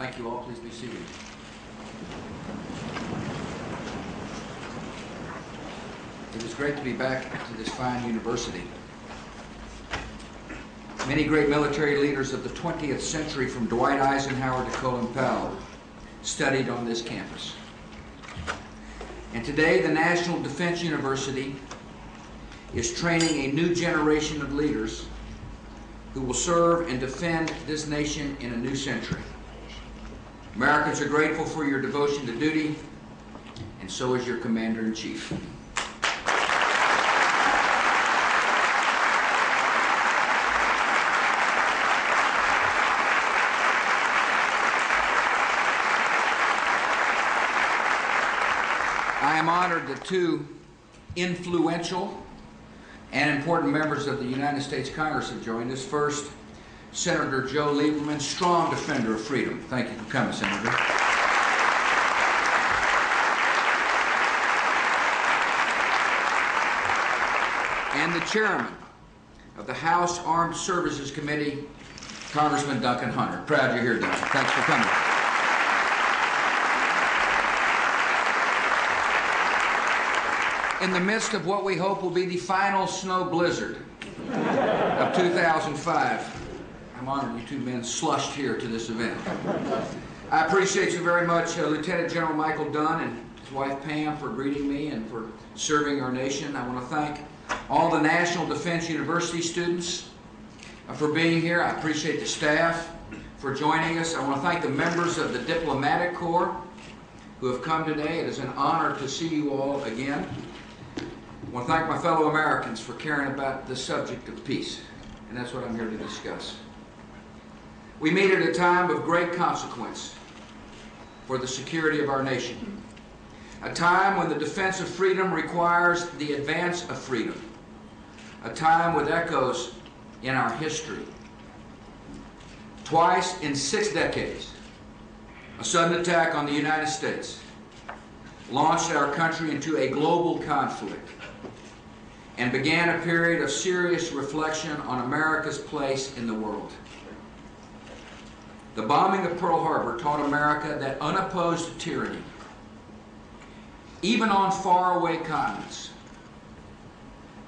Thank you all. Please be seated. It is great to be back to this fine university. Many great military leaders of the 20th century, from Dwight Eisenhower to Colin Powell, studied on this campus. And today, the National Defense University is training a new generation of leaders who will serve and defend this nation in a new century. Americans are grateful for your devotion to duty, and so is your Commander-in-Chief. I am honored that two influential and important members of the United States Congress have joined us. First, Senator Joe Lieberman, strong defender of freedom. Thank you for coming, Senator. And the chairman of the House Armed Services Committee, Congressman Duncan Hunter. Proud you're here, Duncan. Thanks for coming. In the midst of what we hope will be the final snow blizzard of 2005, I'm honored you two men slushed here to this event. I appreciate you very much, Lieutenant General Michael Dunn and his wife Pam, for greeting me and for serving our nation. I want to thank all the National Defense University students for being here. I appreciate the staff for joining us. I want to thank the members of the Diplomatic Corps who have come today. It is an honor to see you all again. I want to thank my fellow Americans for caring about the subject of peace, and that's what I'm here to discuss. We meet at a time of great consequence for the security of our nation, a time when the defense of freedom requires the advance of freedom, a time with echoes in our history. Twice in 6 decades, a sudden attack on the United States launched our country into a global conflict and began a period of serious reflection on America's place in the world. The bombing of Pearl Harbor taught America that unopposed tyranny, even on faraway continents,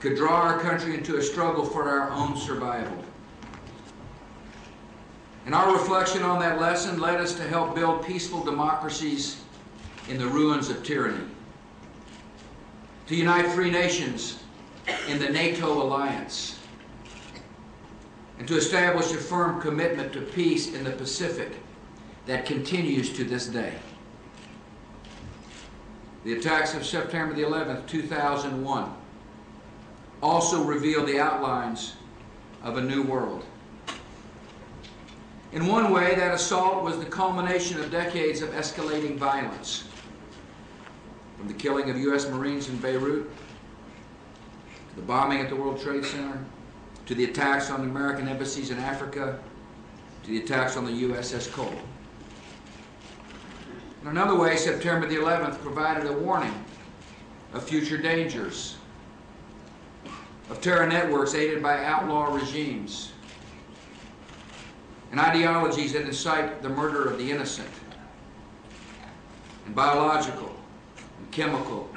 could draw our country into a struggle for our own survival. And our reflection on that lesson led us to help build peaceful democracies in the ruins of tyranny, to unite free nations in the NATO alliance, and to establish a firm commitment to peace in the Pacific that continues to this day. The attacks of September the 11th, 2001 also revealed the outlines of a new world. In one way, that assault was the culmination of decades of escalating violence, from the killing of U.S. Marines in Beirut, to the bombing at the World Trade Center, to the attacks on American embassies in Africa, to the attacks on the USS Cole. In another way, September the 11th provided a warning of future dangers, of terror networks aided by outlaw regimes, and ideologies that incite the murder of the innocent, and biological, and chemical,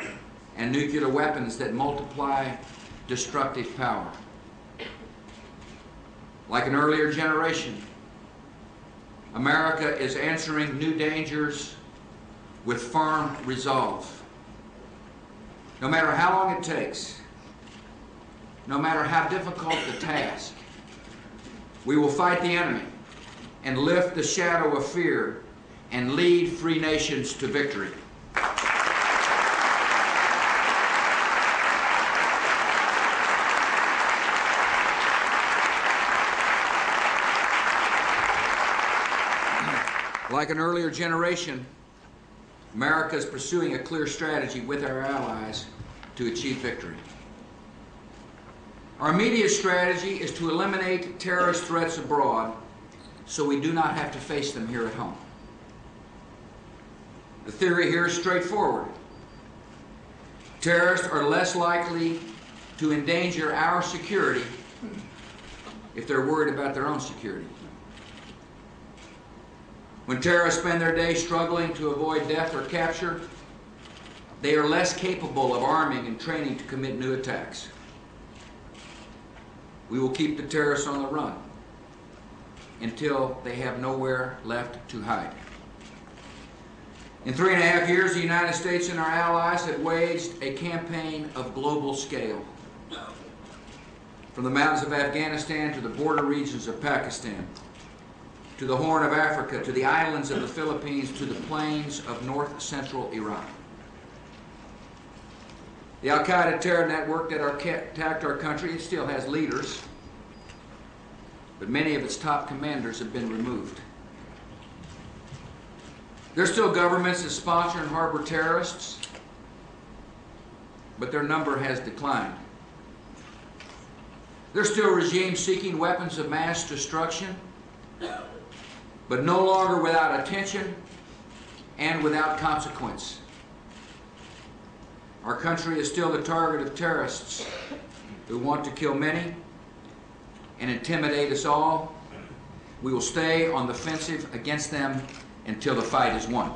and nuclear weapons that multiply destructive power. Like an earlier generation, America is answering new dangers with firm resolve. No matter how long it takes, no matter how difficult the task, we will fight the enemy and lift the shadow of fear and lead free nations to victory. Like an earlier generation, America is pursuing a clear strategy with our allies to achieve victory. Our immediate strategy is to eliminate terrorist threats abroad so we do not have to face them here at home. The theory here is straightforward. Terrorists are less likely to endanger our security if they're worried about their own security. When terrorists spend their day struggling to avoid death or capture, they are less capable of arming and training to commit new attacks. We will keep the terrorists on the run until they have nowhere left to hide. In 3.5 years, the United States and our allies have waged a campaign of global scale. From the mountains of Afghanistan to the border regions of Pakistan, to the Horn of Africa, to the islands of the Philippines, to the plains of north-central Iraq. The al-Qaeda terror network that attacked our country, it still has leaders, but many of its top commanders have been removed. There's still governments that sponsor and harbor terrorists, but their number has declined. There's still regimes seeking weapons of mass destruction, but no longer without attention and without consequence. Our country is still the target of terrorists who want to kill many and intimidate us all. We will stay on the offensive against them until the fight is won.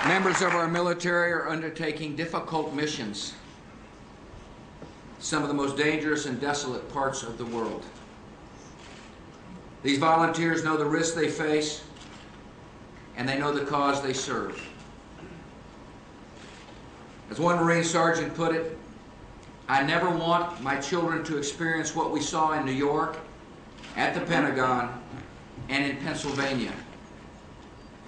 Members of our military are undertaking difficult missions, some of the most dangerous and desolate parts of the world. These volunteers know the risks they face, and they know the cause they serve. As one Marine sergeant put it, I never want my children to experience what we saw in New York, at the Pentagon, and in Pennsylvania.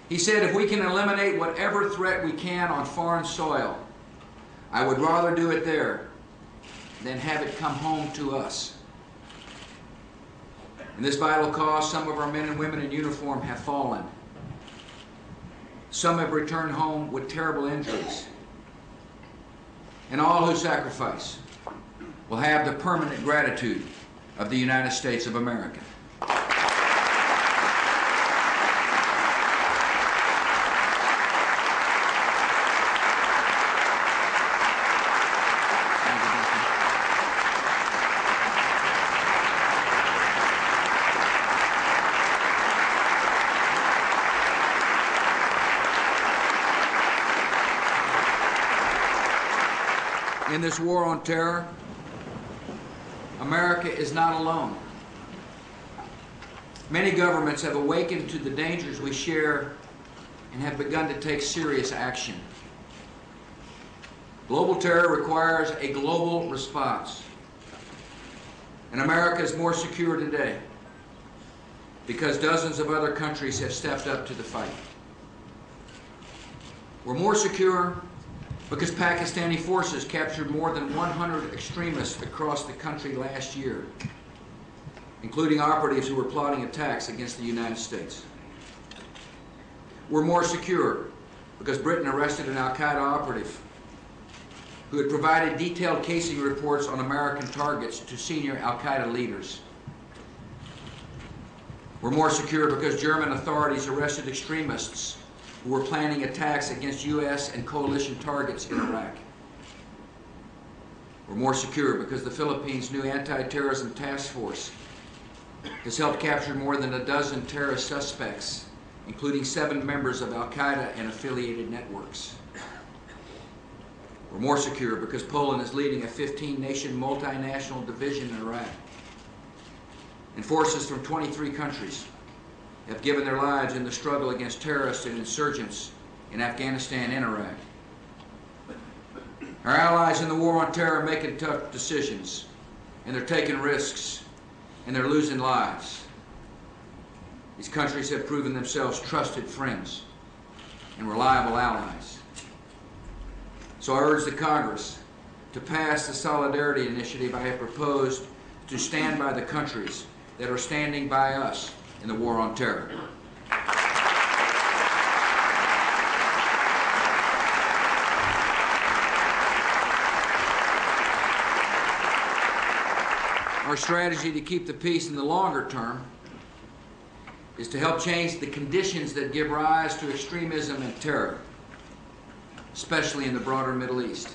He said, if we can eliminate whatever threat we can on foreign soil, I would rather do it there than have it come home to us. In this vital cause, some of our men and women in uniform have fallen. Some have returned home with terrible injuries. And all who sacrifice will have the permanent gratitude of the United States of America. In this war on terror, America is not alone. Many governments have awakened to the dangers we share and have begun to take serious action. Global terror requires a global response. And America is more secure today because dozens of other countries have stepped up to the fight. We're more secure because Pakistani forces captured more than 100 extremists across the country last year, including operatives who were plotting attacks against the United States. We're more secure because Britain arrested an al-Qaeda operative who had provided detailed casing reports on American targets to senior al-Qaeda leaders. We're more secure because German authorities arrested extremists who were planning attacks against U.S. and coalition targets in Iraq. We're more secure because the Philippines' new anti-terrorism task force has helped capture more than a dozen terrorist suspects, including 7 members of al-Qaeda and affiliated networks. We're more secure because Poland is leading a 15-nation multinational division in Iraq. And forces from 23 countries have given their lives in the struggle against terrorists and insurgents in Afghanistan and Iraq. Our allies in the war on terror are making tough decisions, and they're taking risks, and they're losing lives. These countries have proven themselves trusted friends and reliable allies. So I urge the Congress to pass the Solidarity Initiative I have proposed to stand by the countries that are standing by us in the war on terror. Our strategy to keep the peace in the longer term is to help change the conditions that give rise to extremism and terror, especially in the broader Middle East.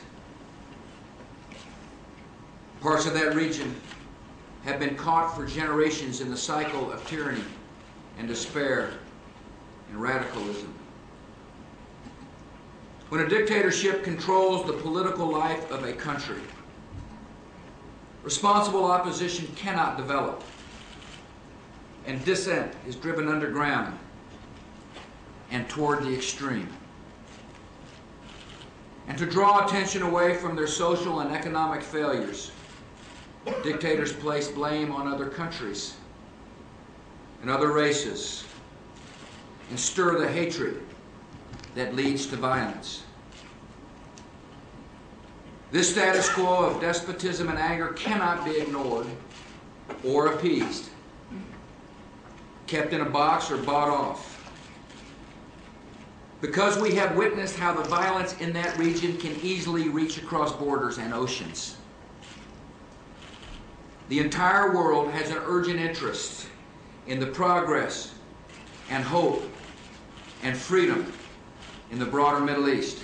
Parts of that region have been caught for generations in the cycle of tyranny and despair and radicalism. When a dictatorship controls the political life of a country, responsible opposition cannot develop, and dissent is driven underground and toward the extreme. And to draw attention away from their social and economic failures, dictators place blame on other countries and other races and stir the hatred that leads to violence. This status quo of despotism and anger cannot be ignored or appeased, kept in a box or bought off. Because we have witnessed how the violence in that region can easily reach across borders and oceans. The entire world has an urgent interest in the progress and hope and freedom in the broader Middle East.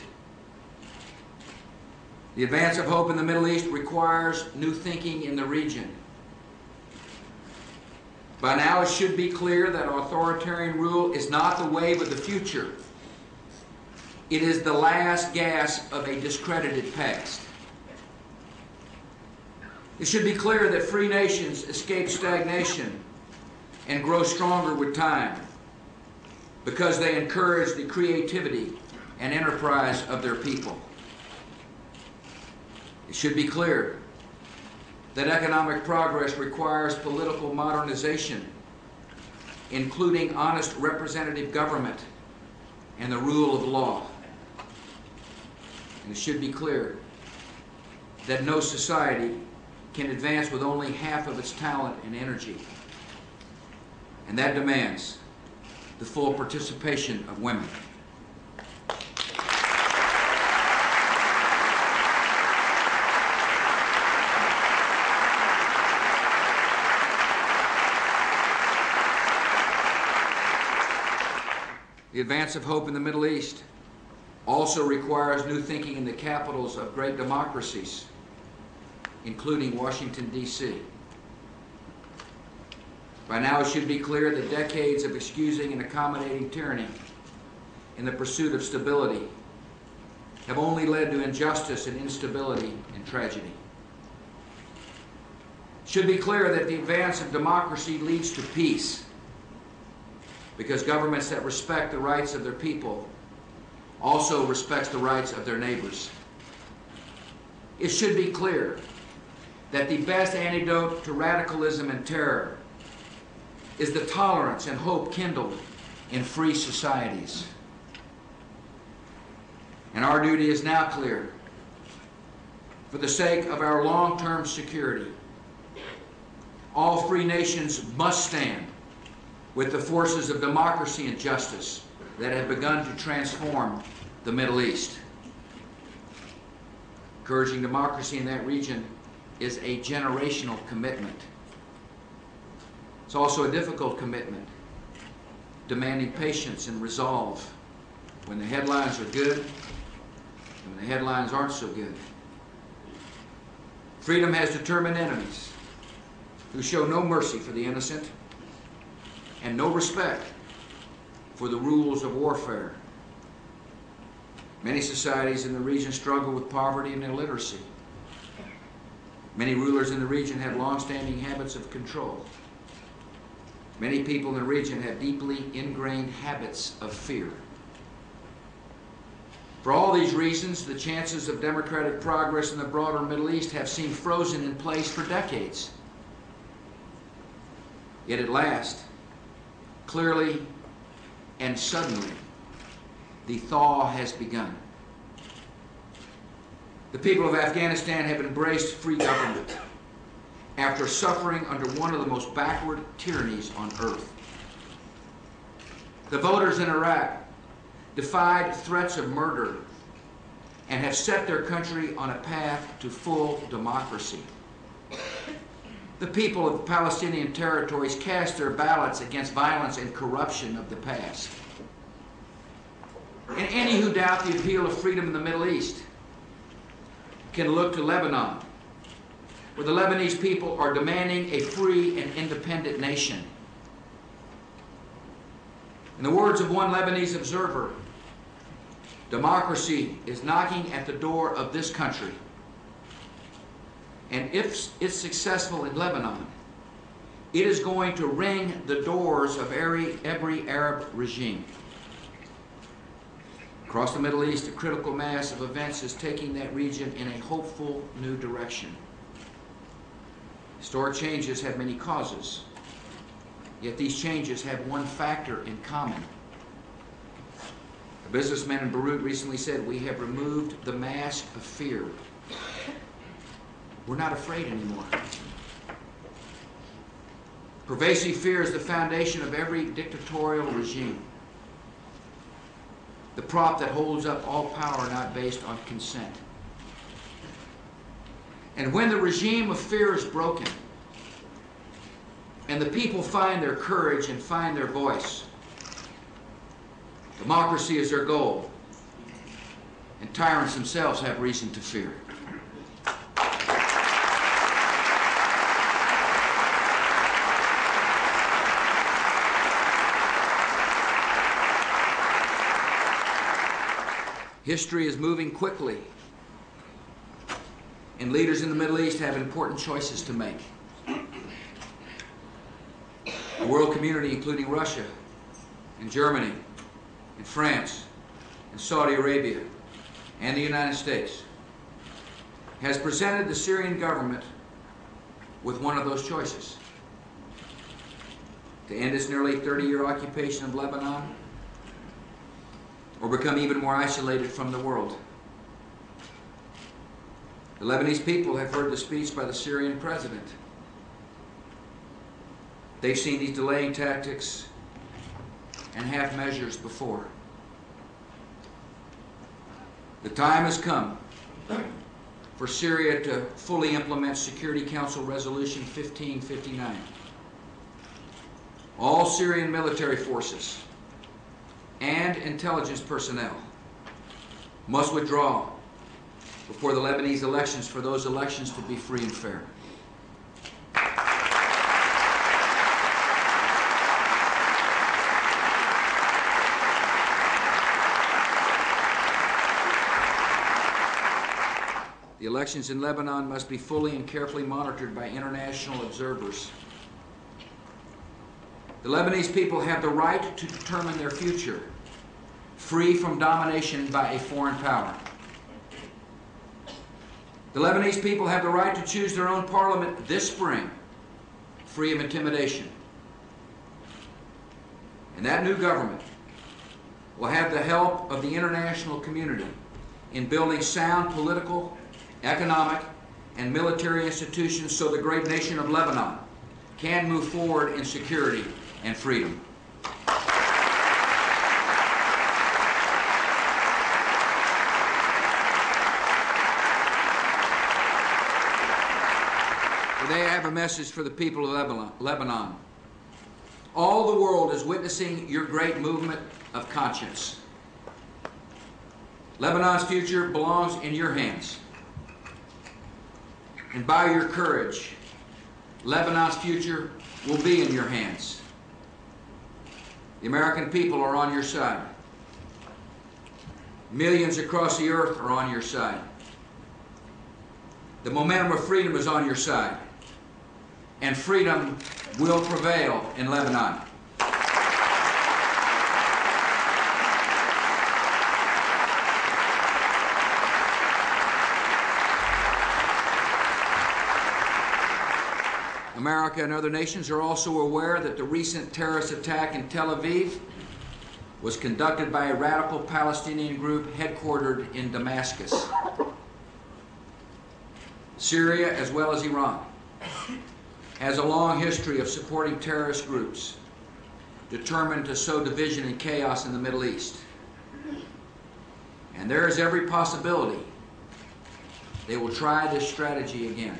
The advance of hope in the Middle East requires new thinking in the region. By now, it should be clear that authoritarian rule is not the wave of the future. It is the last gasp of a discredited past. It should be clear that free nations escape stagnation and grow stronger with time because they encourage the creativity and enterprise of their people. It should be clear that economic progress requires political modernization, including honest representative government and the rule of law. And it should be clear that no society can advance with only half of its talent and energy. And that demands the full participation of women. The advance of hope in the Middle East also requires new thinking in the capitals of great democracies, including Washington, D.C. By now, it should be clear that decades of excusing and accommodating tyranny in the pursuit of stability have only led to injustice and instability and tragedy. It should be clear that the advance of democracy leads to peace, because governments that respect the rights of their people also respects the rights of their neighbors. It should be clear that the best antidote to radicalism and terror is the tolerance and hope kindled in free societies. And our duty is now clear. For the sake of our long-term security, all free nations must stand with the forces of democracy and justice that have begun to transform the Middle East. Encouraging democracy in that region is a generational commitment. It's also a difficult commitment, demanding patience and resolve when the headlines are good and when the headlines aren't so good. Freedom has determined enemies who show no mercy for the innocent and no respect for the rules of warfare. Many societies in the region struggle with poverty and illiteracy. Many rulers in the region have long-standing habits of control. Many people in the region have deeply ingrained habits of fear. For all these reasons, the chances of democratic progress in the broader Middle East have seemed frozen in place for decades. Yet at last, clearly and suddenly, the thaw has begun. The people of Afghanistan have embraced free government after suffering under one of the most backward tyrannies on earth. The voters in Iraq defied threats of murder and have set their country on a path to full democracy. The people of the Palestinian territories cast their ballots against violence and corruption of the past. And any who doubt the appeal of freedom in the Middle East can look to Lebanon, where the Lebanese people are demanding a free and independent nation. In the words of one Lebanese observer, democracy is knocking at the door of this country. And if it's successful in Lebanon, it is going to ring the doors of every Arab regime. Across the Middle East, a critical mass of events is taking that region in a hopeful new direction. Historic changes have many causes, yet these changes have one factor in common. A businessman in Beirut recently said, "We have removed the mask of fear. We're not afraid anymore." Pervasive fear is the foundation of every dictatorial regime, the prop that holds up all power not based on consent. And when the regime of fear is broken and the people find their courage and find their voice, democracy is their goal, and tyrants themselves have reason to fear. History is moving quickly, and leaders in the Middle East have important choices to make. The world community, including Russia and Germany and France and Saudi Arabia and the United States, has presented the Syrian government with one of those choices: to end its nearly 30-year occupation of Lebanon, or become even more isolated from the world. The Lebanese people have heard the speech by the Syrian president. They've seen these delaying tactics and half measures before. The time has come for Syria to fully implement Security Council Resolution 1559. All Syrian military forces and intelligence personnel must withdraw before the Lebanese elections, for those elections to be free and fair. The elections in Lebanon must be fully and carefully monitored by international observers. The Lebanese people have the right to determine their future, free from domination by a foreign power. The Lebanese people have the right to choose their own parliament this spring, free of intimidation. And that new government will have the help of the international community in building sound political, economic, and military institutions so the great nation of Lebanon can move forward in security and freedom. Today I have a message for the people of Lebanon. All the world is witnessing your great movement of conscience. Lebanon's future belongs in your hands. And by your courage, Lebanon's future will be in your hands. The American people are on your side. Millions across the earth are on your side. The momentum of freedom is on your side. And freedom will prevail in Lebanon. America and other nations are also aware that the recent terrorist attack in Tel Aviv was conducted by a radical Palestinian group headquartered in Damascus. Syria, as well as Iran, has a long history of supporting terrorist groups determined to sow division and chaos in the Middle East. And there is every possibility they will try this strategy again.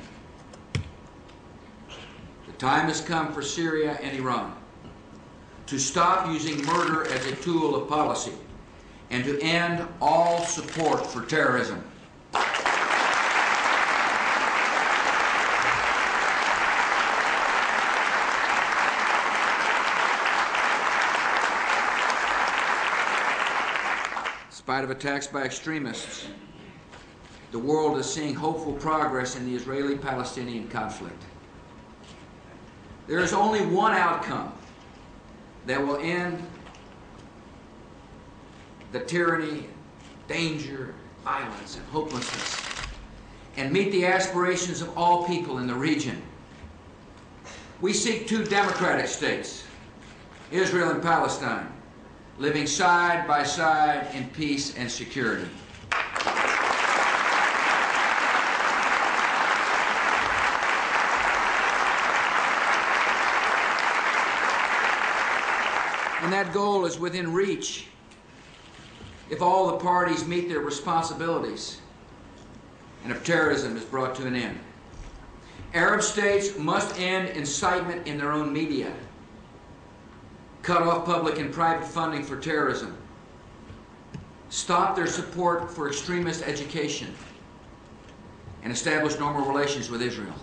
The time has come for Syria and Iran to stop using murder as a tool of policy and to end all support for terrorism. In spite of attacks by extremists, the world is seeing hopeful progress in the Israeli-Palestinian conflict. There is only one outcome that will end the tyranny, danger, violence, and hopelessness, and meet the aspirations of all people in the region. We seek two democratic states, Israel and Palestine, living side by side in peace and security. And that goal is within reach if all the parties meet their responsibilities and if terrorism is brought to an end. Arab states must end incitement in their own media, cut off public and private funding for terrorism, stop their support for extremist education, and establish normal relations with Israel.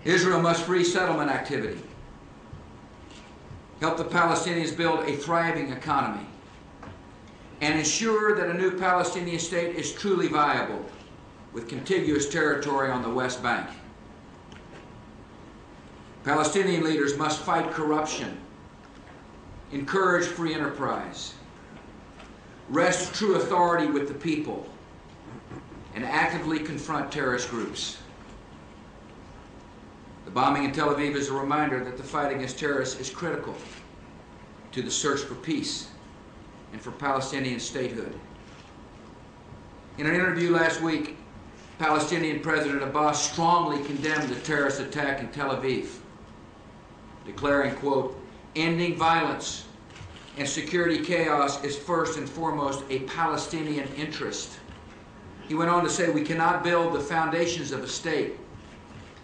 Israel must free settlement activity, help the Palestinians build a thriving economy, and ensure that a new Palestinian state is truly viable with contiguous territory on the West Bank. Palestinian leaders must fight corruption, encourage free enterprise, wrest true authority with the people, and actively confront terrorist groups. The bombing in Tel Aviv is a reminder that the fight against terrorists is critical to the search for peace and for Palestinian statehood. In an interview last week, Palestinian President Abbas strongly condemned the terrorist attack in Tel Aviv, declaring, quote, "Ending violence and security chaos is first and foremost a Palestinian interest." He went on to say, "We cannot build the foundations of a state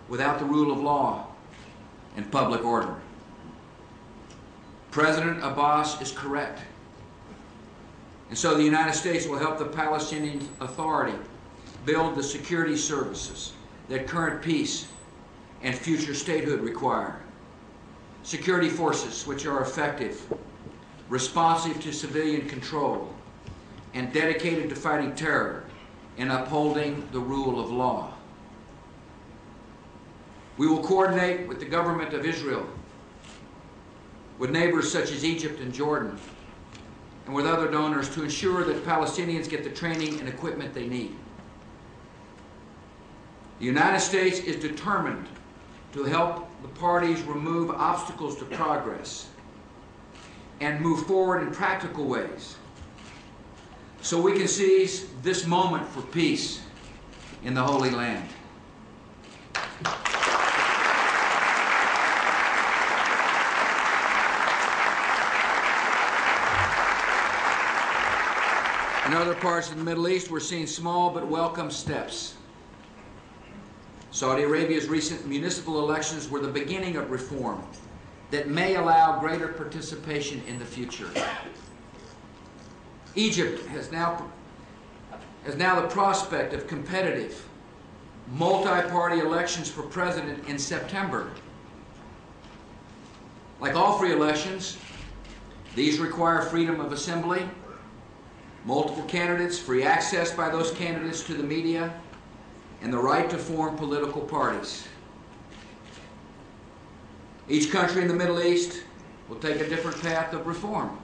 without the rule of law and public order." President Abbas is correct. And so the United States will help the Palestinian Authority build the security services that current peace and future statehood require. Security forces which are effective, responsive to civilian control, and dedicated to fighting terror and upholding the rule of law. We will coordinate with the government of Israel, with neighbors such as Egypt and Jordan, and with other donors to ensure that Palestinians get the training and equipment they need. The United States is determined to help the parties remove obstacles to progress and move forward in practical ways so we can seize this moment for peace in the Holy Land. In other parts of the Middle East, we're seeing small but welcome steps. Saudi Arabia's recent municipal elections were the beginning of reform that may allow greater participation in the future. Egypt has now the prospect of competitive, multi-party elections for president in September. Like all free elections, these require freedom of assembly, multiple candidates, free access by those candidates to the media, and the right to form political parties. Each country in the Middle East will take a different path of reform.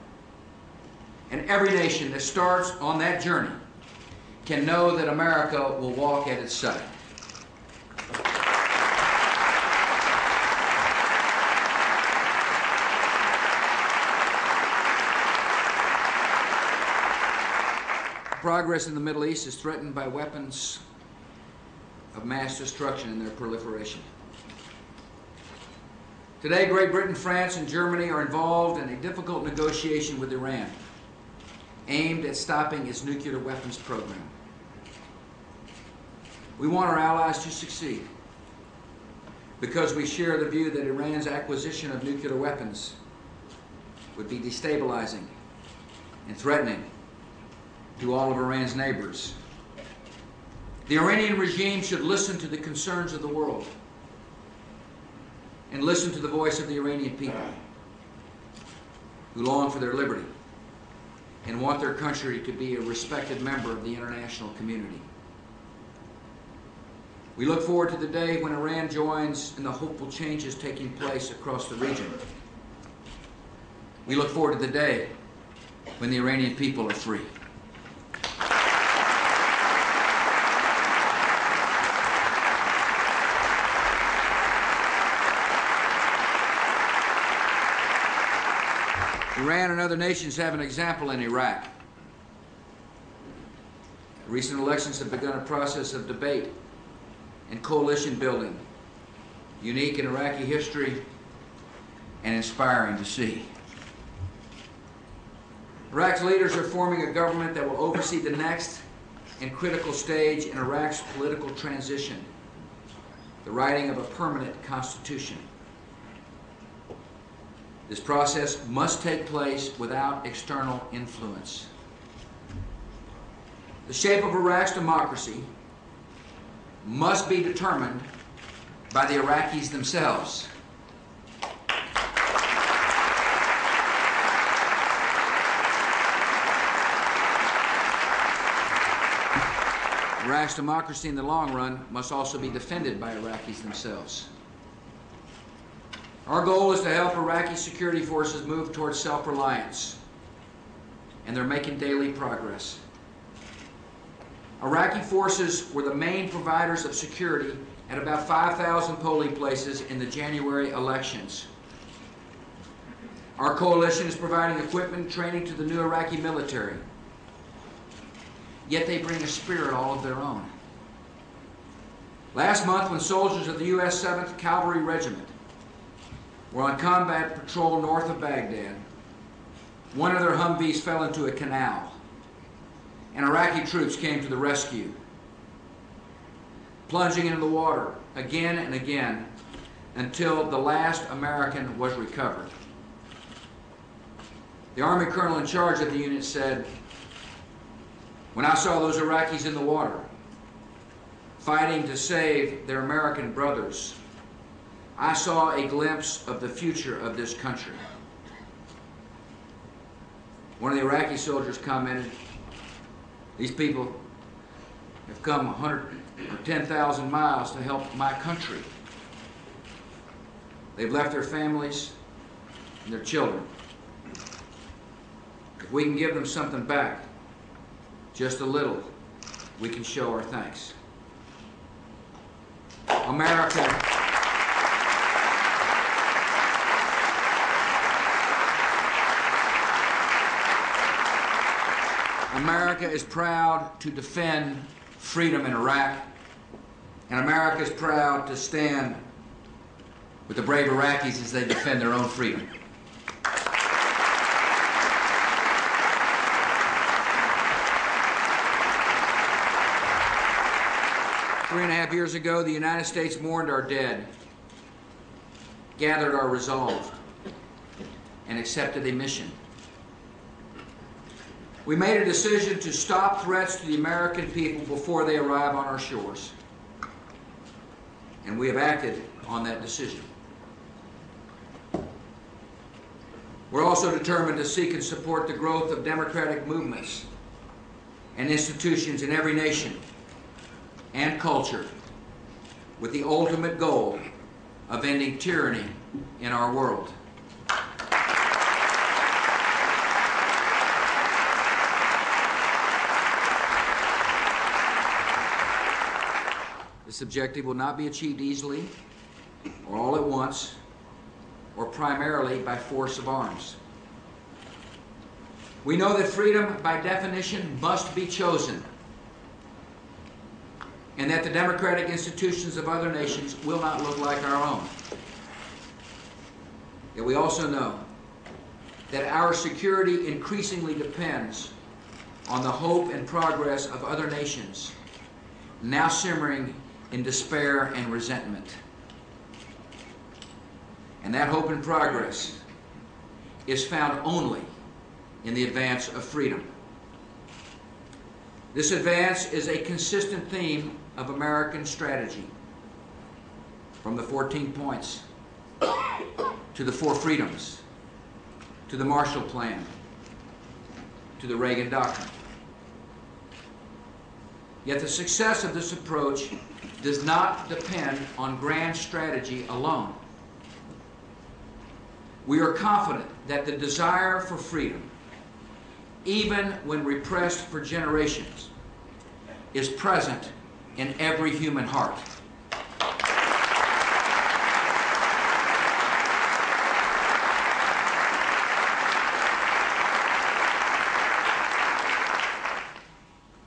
And every nation that starts on that journey can know that America will walk at its side. Progress in the Middle East is threatened by weapons of mass destruction and their proliferation. Today, Great Britain, France, and Germany are involved in a difficult negotiation with Iran aimed at stopping its nuclear weapons program. We want our allies to succeed because we share the view that Iran's acquisition of nuclear weapons would be destabilizing and threatening to all of Iran's neighbors. The Iranian regime should listen to the concerns of the world and listen to the voice of the Iranian people who long for their liberty and want their country to be a respected member of the international community. We look forward to the day when Iran joins in the hopeful changes taking place across the region. We look forward to the day when the Iranian people are free. Iran and other nations have an example in Iraq. Recent elections have begun a process of debate and coalition building, unique in Iraqi history and inspiring to see. Iraq's leaders are forming a government that will oversee the next and critical stage in Iraq's political transition, the writing of a permanent constitution. This process must take place without external influence. The shape of Iraq's democracy must be determined by the Iraqis themselves. Iraq's democracy in the long run must also be defended by Iraqis themselves. Our goal is to help Iraqi security forces move towards self-reliance, and they're making daily progress. Iraqi forces were the main providers of security at about 5,000 polling places in the January elections. Our coalition is providing equipment and training to the new Iraqi military, yet they bring a spirit all of their own. Last month, when soldiers of the U.S. 7th Cavalry Regiment were on combat patrol north of Baghdad, one of their Humvees fell into a canal, and Iraqi troops came to the rescue, plunging into the water again and again until the last American was recovered. The Army colonel in charge of the unit said, "When I saw those Iraqis in the water, fighting to save their American brothers, I saw a glimpse of the future of this country." One of the Iraqi soldiers commented, "These people have come 100 or 10,000 miles to help my country. They've left their families and their children. If we can give them something back, just a little, we can show our thanks." America is proud to defend freedom in Iraq, and America is proud to stand with the brave Iraqis as they defend their own freedom. Three and a half years ago, the United States mourned our dead, gathered our resolve, and accepted a mission. We made a decision to stop threats to the American people before they arrive on our shores, and we have acted on that decision. We're also determined to seek and support the growth of democratic movements and institutions in every nation and culture, with the ultimate goal of ending tyranny in our world. This objective will not be achieved easily or all at once or primarily by force of arms. We know that freedom, by definition, must be chosen, and that the democratic institutions of other nations will not look like our own. Yet we also know that our security increasingly depends on the hope and progress of other nations, now simmering in despair and resentment. And that hope and progress is found only in the advance of freedom. This advance is a consistent theme of American strategy, from the 14 points to the 4 freedoms, to the Marshall Plan, to the Reagan Doctrine. Yet the success of this approach does not depend on grand strategy alone. We are confident that the desire for freedom, even when repressed for generations, is present in every human heart.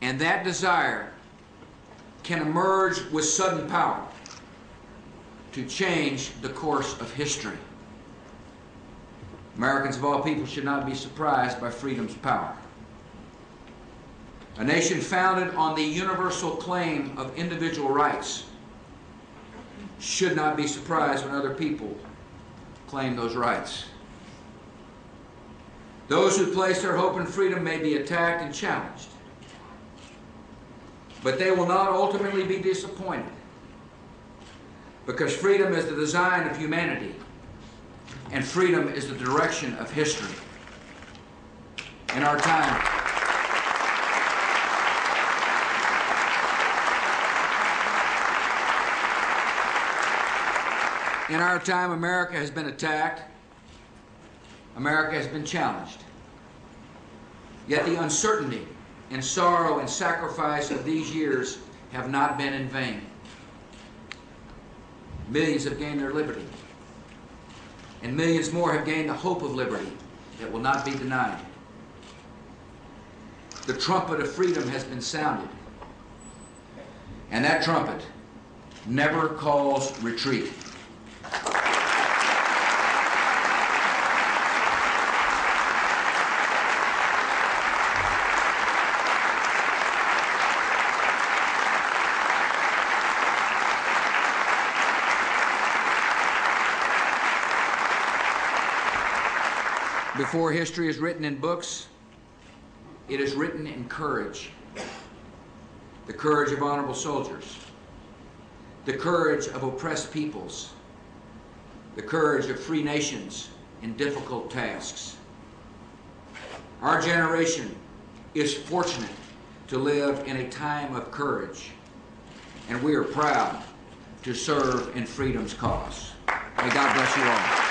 And that desire can emerge with sudden power to change the course of history. Americans of all people should not be surprised by freedom's power. A nation founded on the universal claim of individual rights should not be surprised when other people claim those rights. Those who place their hope in freedom may be attacked and challenged, but they will not ultimately be disappointed, because freedom is the design of humanity, and freedom is the direction of history. In our time, America has been attacked. America has been challenged. Yet the uncertainty and sorrow and sacrifice of these years have not been in vain. Millions have gained their liberty, and millions more have gained the hope of liberty that will not be denied. The trumpet of freedom has been sounded, and that trumpet never calls retreat. Before history is written in books, it is written in courage. The courage of honorable soldiers, the courage of oppressed peoples, the courage of free nations in difficult tasks. Our generation is fortunate to live in a time of courage, and we are proud to serve in freedom's cause. May God bless you all.